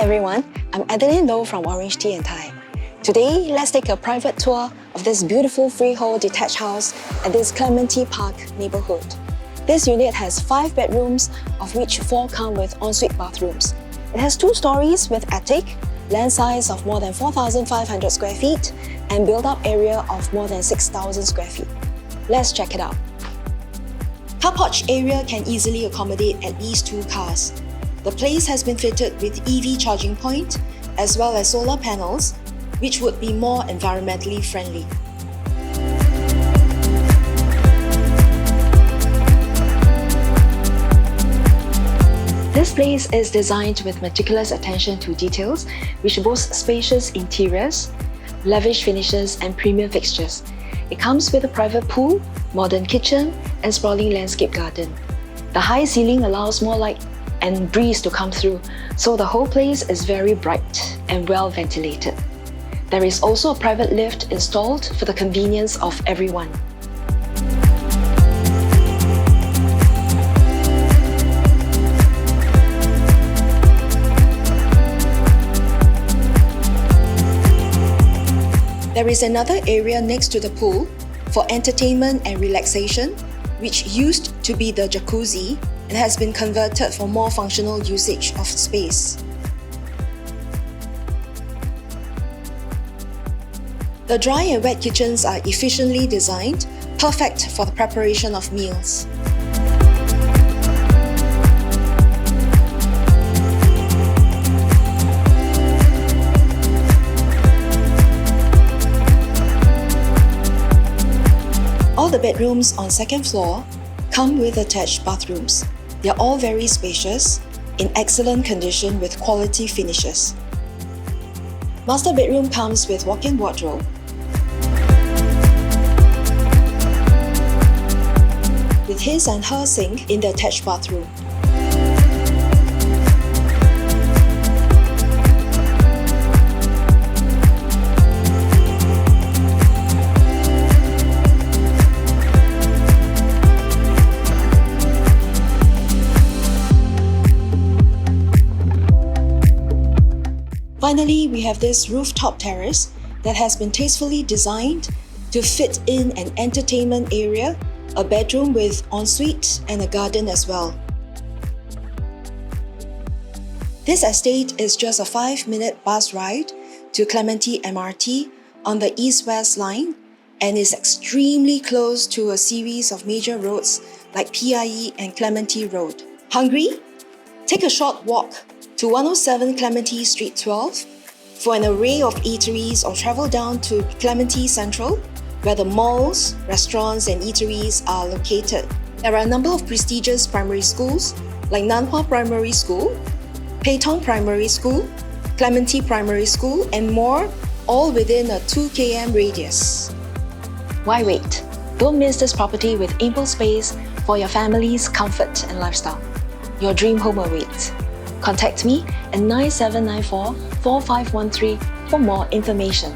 everyone, I'm Adeline from OrangeTee and Thai. Today, let's take a private tour of this beautiful freehold detached house at this Clementi Park neighborhood. This unit has 5 bedrooms, of which 4 come with ensuite bathrooms. It has 2 stories with attic, land size of more than 4,500 square feet, and built-up area of more than 6,000 square feet. Let's check it out. Car porch area can easily accommodate at least 2 cars. The place has been fitted with EV charging point as well as solar panels, which would be more environmentally friendly. This place is designed with meticulous attention to details, which boasts spacious interiors, lavish finishes and premium fixtures. It comes with a private pool, modern kitchen and sprawling landscape garden. The high ceiling allows more light and breeze to come through, so the whole place is very bright and well ventilated. There is also a private lift installed for the convenience of everyone. There is another area next to the pool for entertainment and relaxation, which used to be the jacuzzi and has been converted for more functional usage of space. The dry and wet kitchens are efficiently designed, perfect for the preparation of meals. All the bedrooms on second floor come with attached bathrooms. They are all very spacious, in excellent condition with quality finishes. Master bedroom comes with walk-in wardrobe, with his and her sink in the attached bathroom. Finally, we have this rooftop terrace that has been tastefully designed to fit in an entertainment area, a bedroom with ensuite and a garden as well. This estate is just a 5-minute bus ride to Clementi MRT on the East-West line and is extremely close to a series of major roads like PIE and Clementi Road. Hungry? Take a short walk to 107 Clementi Street 12 for an array of eateries, or travel down to Clementi Central where the malls, restaurants and eateries are located. There are a number of prestigious primary schools like Nanhua Primary School, Pei Tong Primary School, Clementi Primary School and more, all within a 2 km radius. Why wait? Don't miss this property with ample space for your family's comfort and lifestyle. Your dream home awaits. Contact me at 9794 4513 for more information.